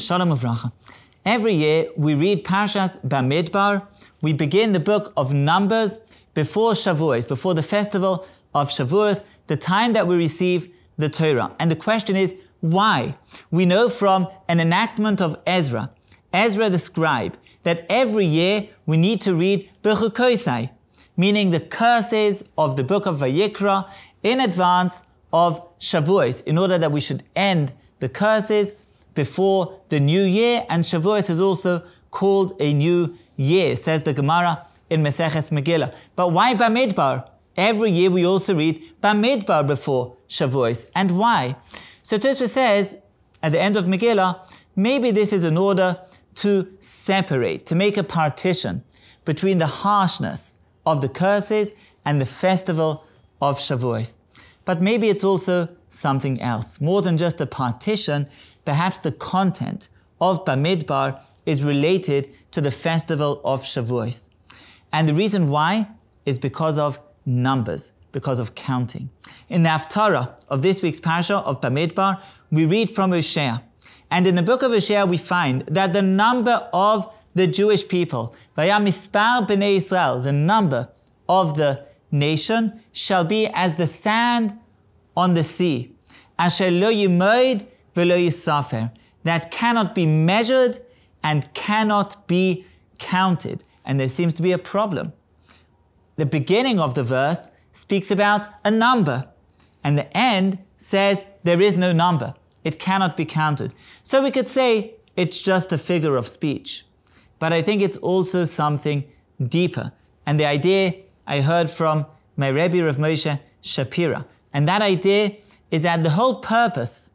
Shalom Uvracha. Every year we read Parashas Bamidbar. We begin the book of Numbers before Shavuos, before the festival of Shavuos, the time that we receive the Torah. And the question is, why? We know from an enactment of Ezra the scribe, that every year we need to read Bechukosai, meaning the curses of the book of Vayikra in advance of Shavuos, in order that we should end the curses before the new year. And Shavuos is also called a new year, says the Gemara in Maseches Megillah. But why Bamidbar? Every year we also read Bamidbar before Shavuos. And why? So Tosfos says at the end of Megillah, maybe this is in order to separate, to make a partition between the harshness of the curses and the festival of Shavuos. But maybe it's also something else. More than just a partition, perhaps the content of Bamidbar is related to the festival of Shavuos. And the reason why is because of numbers, because of counting. In the Haftarah of this week's Parasha of Bamidbar, we read from Hosea. And in the book of Hosea, we find that the number of the Jewish people, Vaya Mispar B'nai Yisrael, the number of the nation, shall be as the sand on the sea, Asher lo yimoed v'lo yisafer, that cannot be measured and cannot be counted. And there seems to be a problem. The beginning of the verse speaks about a number, and the end says there is no number. It cannot be counted. So we could say it's just a figure of speech. But I think it's also something deeper. And the idea I heard from my Rabbi Rav Moshe Shapira. And that idea is that the whole purpose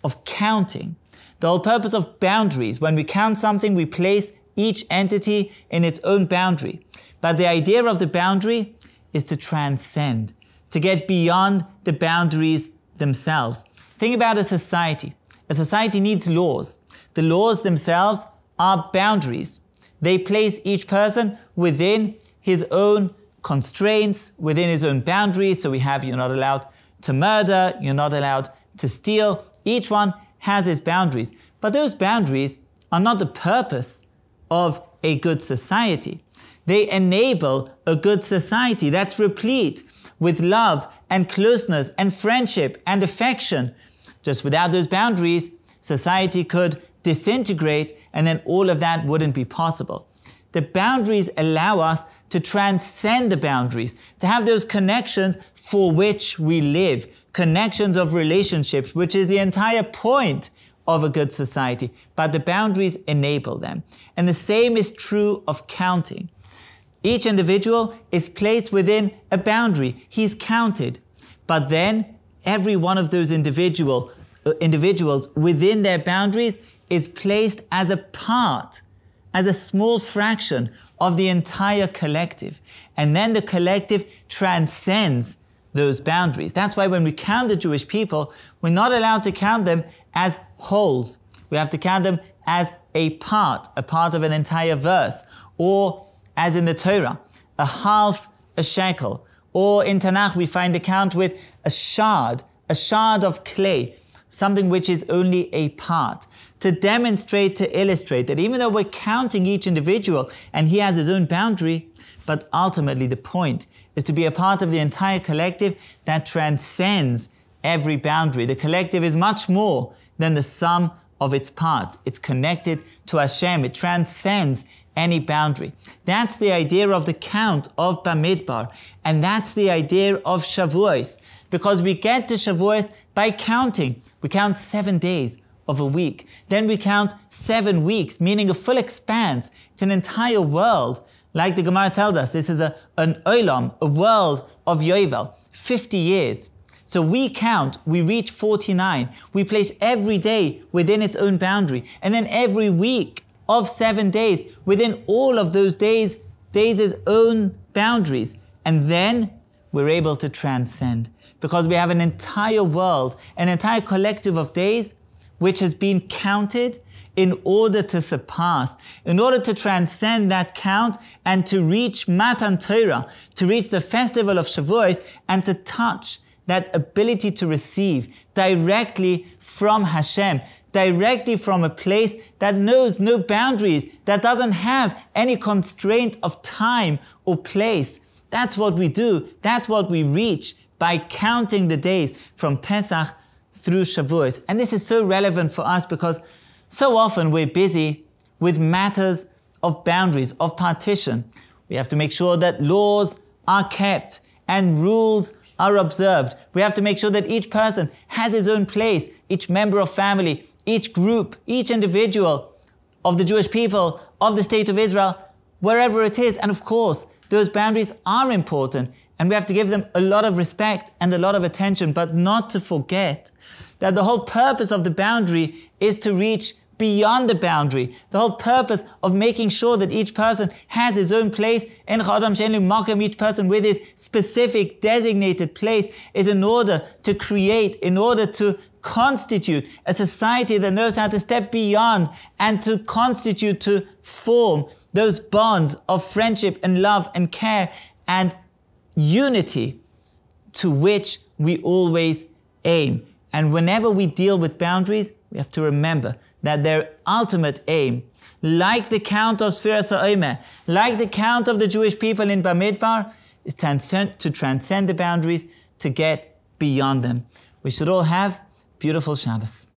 of counting, the whole purpose of boundaries, when we count something, we place each entity in its own boundary. But the idea of the boundary is to transcend, to get beyond the boundaries themselves. Think about a society. A society needs laws. The laws themselves are boundaries. They place each person within his own constraints, within his own boundaries. So we have, you're not allowed to murder, you're not allowed to steal. Each one has his boundaries. But those boundaries are not the purpose of a good society. They enable a good society that's replete with love and closeness and friendship and affection. Just without those boundaries, society could disintegrate, and then all of that wouldn't be possible. The boundaries allow us to transcend the boundaries, to have those connections for which we live, connections of relationships, which is the entire point of a good society. But the boundaries enable them. And the same is true of counting. Each individual is placed within a boundary. He's counted. But then every one of those individuals within their boundaries is placed as a part, as a small fraction of the entire collective. And then the collective transcends those boundaries. That's why when we count the Jewish people, we're not allowed to count them as wholes. We have to count them as a part of an entire verse, or as in the Torah, a half a shekel. Or in Tanakh, we find the count with a shard of clay, something which is only a part, to demonstrate, to illustrate that even though we're counting each individual and he has his own boundary, but ultimately the point is to be a part of the entire collective that transcends every boundary. The collective is much more than the sum of its parts. It's connected to Hashem. It transcends any boundary. That's the idea of the count of Bamidbar. And that's the idea of Shavuos. Because we get to Shavuos by counting. We count 7 days of a week. Then we count 7 weeks, meaning a full expanse. It's an entire world. Like the Gemara tells us, this is an olam, a world of Yovel, 50 years. So we count, we reach 49. We place every day within its own boundary. And then every week of 7 days, within all of those days' own boundaries. And then we're able to transcend. Because we have an entire world, an entire collective of days, which has been counted in order to surpass, in order to transcend that count and to reach Matan Torah, to reach the festival of Shavuos, and to touch that ability to receive directly from Hashem, directly from a place that knows no boundaries, that doesn't have any constraint of time or place. That's what we do. That's what we reach by counting the days from Pesach through Shavuos. And this is so relevant for us because so often we're busy with matters of boundaries, of partition. We have to make sure that laws are kept and rules are observed. We have to make sure that each person has his own place, each member of family, each group, each individual of the Jewish people, of the state of Israel, wherever it is. And of course, those boundaries are important and we have to give them a lot of respect and a lot of attention, but not to forget that the whole purpose of the boundary is to reach beyond the boundary. The whole purpose of making sure that each person has his own place, each person with his specific designated place, is in order to create, in order to constitute a society that knows how to step beyond and to constitute, to form those bonds of friendship and love and care and unity to which we always aim. And whenever we deal with boundaries, we have to remember that their ultimate aim, like the count of Sfiras HaOmer, like the count of the Jewish people in Bamidbar, is to transcend the boundaries, to get beyond them. We should all have beautiful Shabbos.